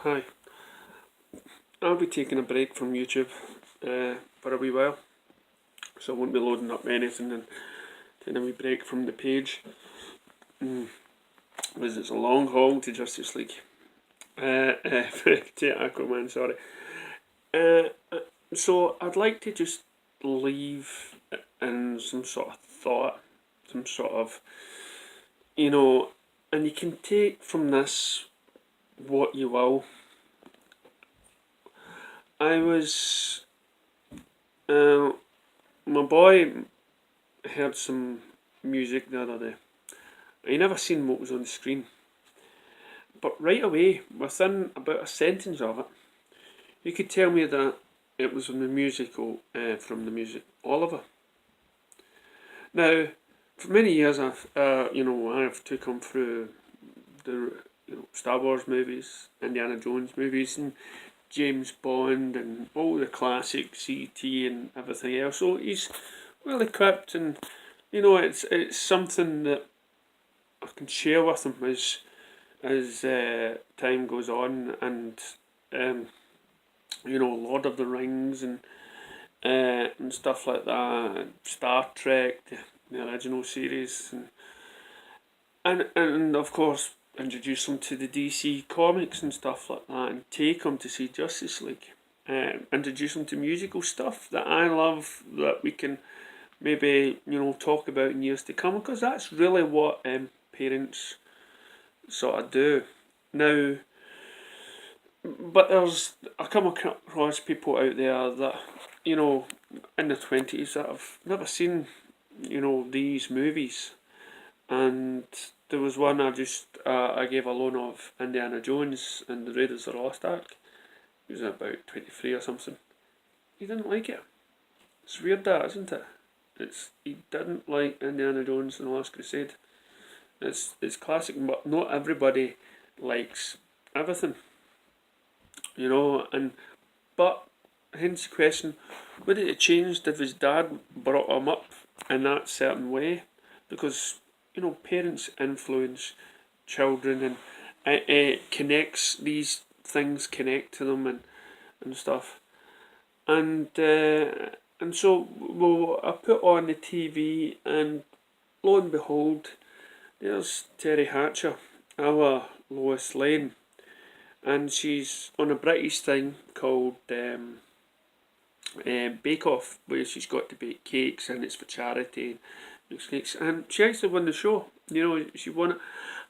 Hi, I'll be taking a break from YouTube for a wee while, so I won't be loading up anything and taking a wee break from the page, because it's a long haul to Justice League. To Aquaman, sorry. So I'd like to just leave in some sort of thought, some sort of, you know, and you can take from this what you will. I was, uh, my boy heard some music the other day. I never seen what was on the screen, but right away, within about a sentence of it, you could tell me that it was from the musical, from the music Oliver. Now, for many years, I've to come through the Star Wars movies, Indiana Jones movies, and James Bond, and all the classics, E.T. and everything else. So he's well equipped, and it's something that I can share with him as time goes on, and um, Lord of the Rings and stuff like that, and Star Trek, the original series, and of course introduce them to the DC comics and stuff like that, and take them to see Justice League. Introduce them to musical stuff that I love, that we can maybe talk about in years to come, because that's really what parents sort of do now. But I come across people out there that in their 20s that have never seen these movies, and there was one I gave a loan of, Indiana Jones and the Raiders of the Lost Ark. He was about 23 or something. He didn't like it. It's weird, that, isn't it? He didn't like Indiana Jones and the Last Crusade. It's classic, but not everybody likes everything, and but hence the question: would it have changed if his dad brought him up in that certain way? Because parents influence children, and it connects, these things connect to them, and stuff. And so, well, I put on the TV, and lo and behold, there's Terry Hatcher, our Lois Lane, and she's on a British thing called Bake Off, where she's got to bake cakes, and it's for charity, cakes, and she actually won the show. She won it,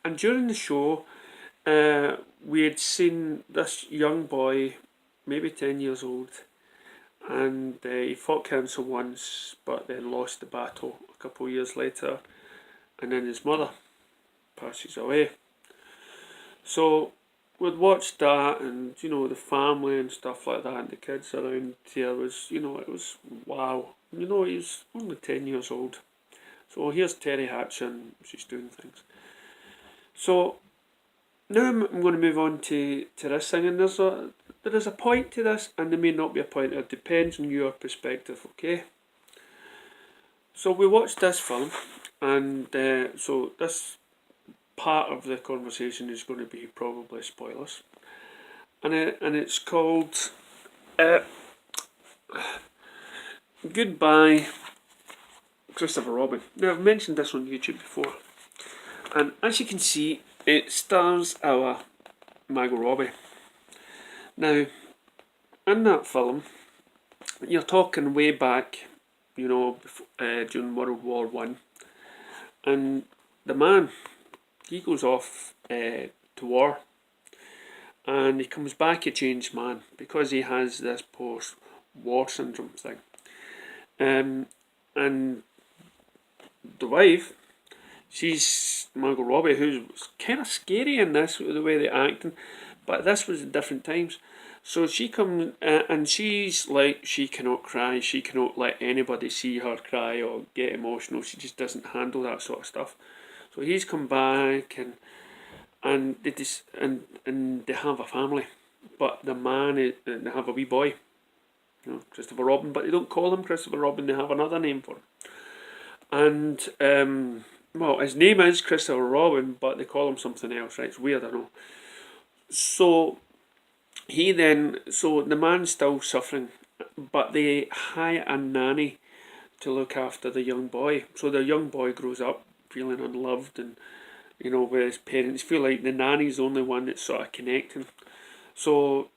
and during the show, we had seen this young boy, maybe 10 years old, and he fought cancer once, but then lost the battle a couple of years later, and then his mother passes away. So we'd watched that, and the family and stuff like that, and the kids around here was, it was wow. He's only 10 years old. So here's Terry Hatcher, and she's doing things. So now I'm going to move on to this thing, and there is a point to this, and there may not be a point. It depends on your perspective, okay? So we watched this film, and so this part of the conversation is going to be probably spoilers, and it's called Goodbye Christopher Robin. Now, I've mentioned this on YouTube before, and as you can see, it stars our Margot Robbie. Now, in that film, you're talking way back, during World War One, and the man, he goes off to war, and he comes back a changed man because he has this post-war syndrome thing. And the wife, she's Margot Robbie, who's kind of scary in this, the way they're acting, but this was in different times. So she comes, and she's like, she cannot cry, she cannot let anybody see her cry or get emotional, she just doesn't handle that sort of stuff. So he's come back, and they have a family, but the man is, they have a wee boy, Christopher Robin, but they don't call him Christopher Robin, they have another name for him. And well, his name is Christopher Robin, but they call him something else, right? It's weird, I know. So he then, so the man's still suffering, but they hire a nanny to look after the young boy. So the young boy grows up feeling unloved, and with his parents, feel like the nanny's the only one that's sort of connecting. So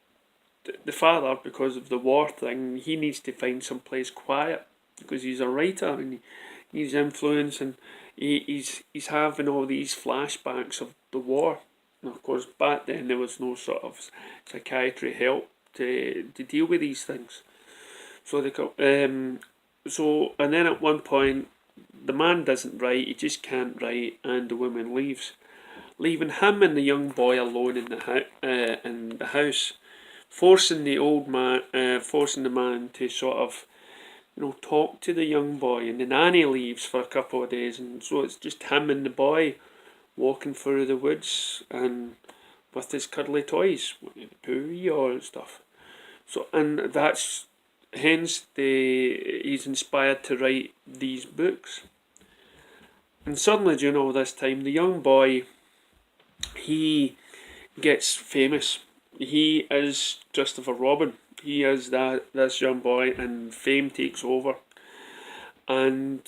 the father, because of the war thing, he needs to find some place quiet because he's a writer and he needs influence, and he's having all these flashbacks of the war. And of course, back then there was no sort of psychiatry help to deal with these things. So and then at one point, the man doesn't write; he just can't write, and the woman leaves, leaving him and the young boy alone in the house, forcing the man to sort of talk to the young boy. And the nanny leaves for a couple of days, and so it's just him and the boy walking through the woods and with his cuddly toys, Pooh and stuff. So, and that's hence he's inspired to write these books. And suddenly, during all this time, the young boy, he gets famous. He is Christopher Robin. He is this young boy, and fame takes over, and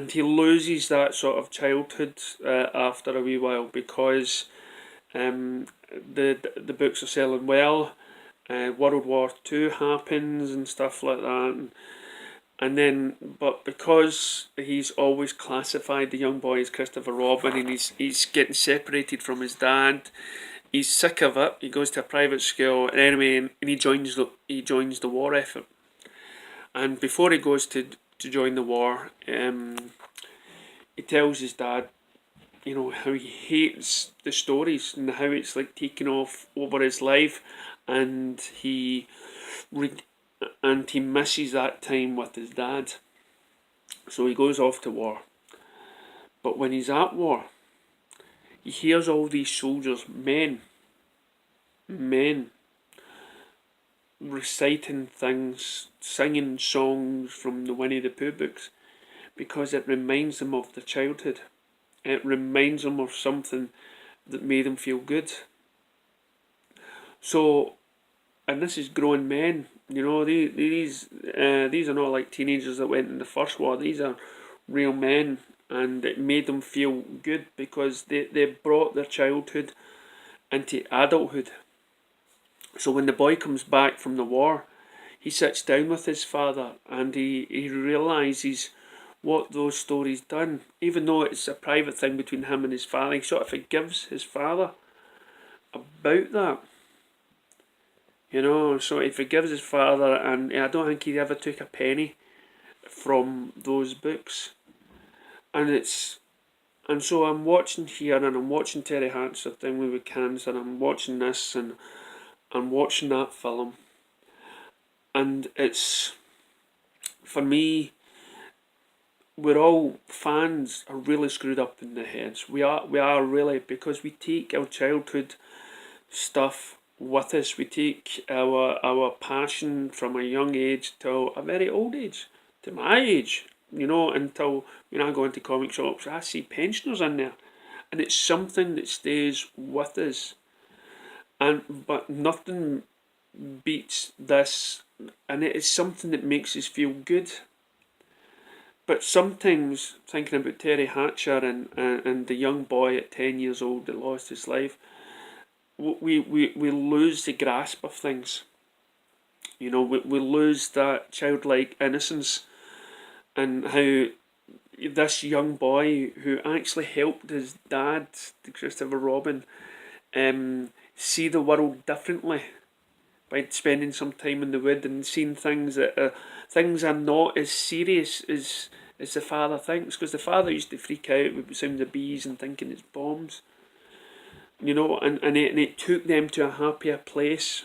he loses that sort of childhood after a wee while, because the books are selling well. World War II happens and stuff like that, and then, but because he's always classified the young boy as Christopher Robin, and he's getting separated from his dad, he's sick of it. He goes to a private school, and anyway, and he joins the war effort. And before he goes to join the war, he tells his dad, how he hates the stories and how it's like taking off over his life, and he misses that time with his dad. So he goes off to war. But when he's at war, he hears all these soldiers, men, reciting things, singing songs from the Winnie the Pooh books, because it reminds them of the childhood. It reminds them of something that made them feel good. So, and this is grown men. These are not like teenagers that went in the first war. These are real men, and it made them feel good because they brought their childhood into adulthood. So when the boy comes back from the war, he sits down with his father, and he realises what those stories done. Even though it's a private thing between him and his father, he sort of forgives his father about that. So he forgives his father, and I don't think he ever took a penny from those books. And so I'm watching here, and I'm watching Terry Hatcher thing with Cancer, and I'm watching this, and I'm watching that film, and it's, for me, we're all fans are really screwed up in the heads. We are really, because we take our childhood stuff with us. We take our passion from a young age till a very old age, to my age, until when I go into comic shops, I see pensioners in there, and it's something that stays with us. But nothing beats this, and it is something that makes us feel good. But sometimes, thinking about Terry Hatcher and the young boy at 10 years old that lost his life, we lose the grasp of things. We lose that childlike innocence, and how this young boy, who actually helped his dad, Christopher Robin, see the world differently by spending some time in the wood and seeing things that things are not as serious as the father thinks, because the father used to freak out with the sound of bees and thinking it's bombs, and it took them to a happier place.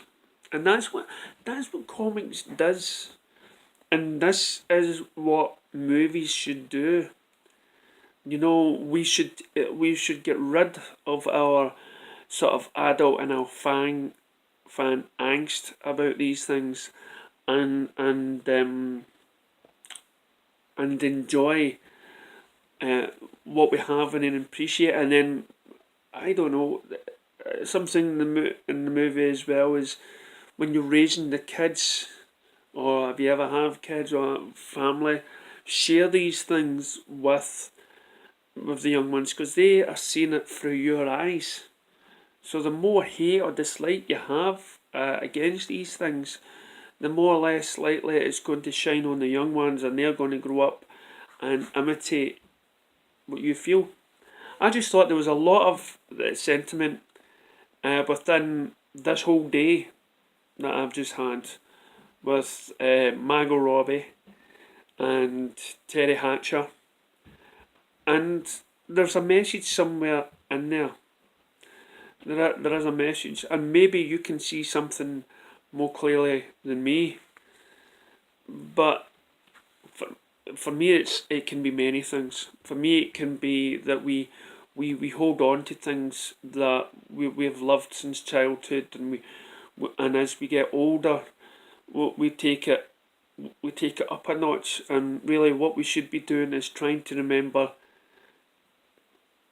And that's what comics does, and this is what movies should do. We should get rid of our sort of adult and our fan angst about these things, and enjoy what we have, and then appreciate. And then, I don't know, something in the movie as well is when you're raising the kids, or if you ever have kids or family, share these things with the young ones, because they are seeing it through your eyes. So the more hate or dislike you have against these things, the more or less likely it's going to shine on the young ones, and they're going to grow up and imitate what you feel. I just thought there was a lot of sentiment within this whole day that I've just had with Margot Robbie and Terry Hatcher, and there's a message somewhere in there. There is a message, and maybe you can see something more clearly than me. But for me, it can be many things. For me, it can be that we hold on to things that we've loved since childhood, and as we get older, we take it up a notch. And really, what we should be doing is trying to remember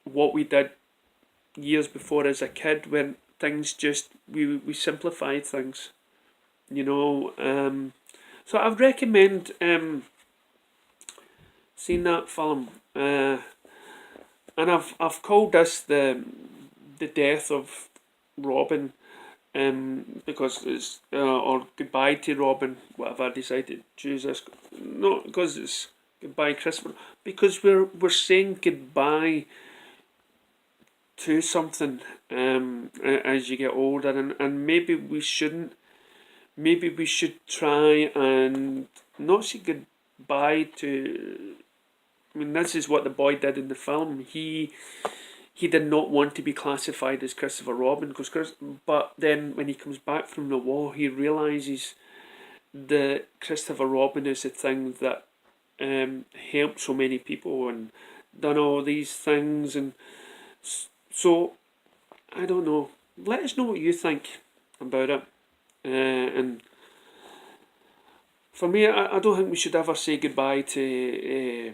what we did years before as a kid, when things just we simplified things, you know. So I'd recommend seeing that film, and I've called this the death of Robin, because it's or goodbye to Robin, whatever I decided to choose this. Not because it's goodbye Christopher, because we're saying goodbye to something as you get older, and maybe we shouldn't. Maybe we should try and not say goodbye to. I mean, this is what the boy did in the film. He did not want to be classified as Christopher Robin, but then when he comes back from the war, he realises that Christopher Robin is the thing that helped so many people and done all these things, and so I don't know. Let us know what you think about it, and for me, I don't think we should ever say goodbye to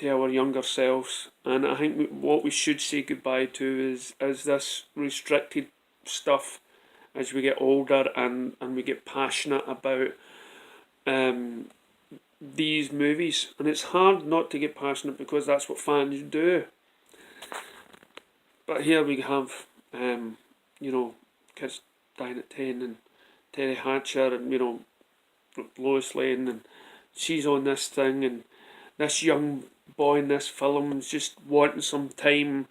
our younger selves, and I think what we should say goodbye to is this restricted stuff as we get older, and we get passionate about these movies. And it's hard not to get passionate because that's what fans do. But here we have, kids dying at 10, and Terry Hatcher, and Lois Lane, and she's on this thing, and this young boy in this film is just wanting some time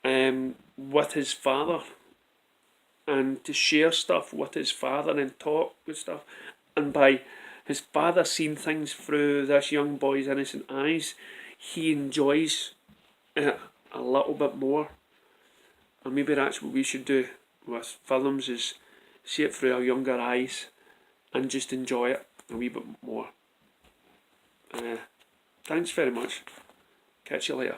with his father, and to share stuff with his father and talk with stuff. And by his father seeing things through this young boy's innocent eyes, he enjoys it a little bit more. And maybe that's what we should do with films, is see it through our younger eyes and just enjoy it a wee bit more. Thanks very much. Catch you later.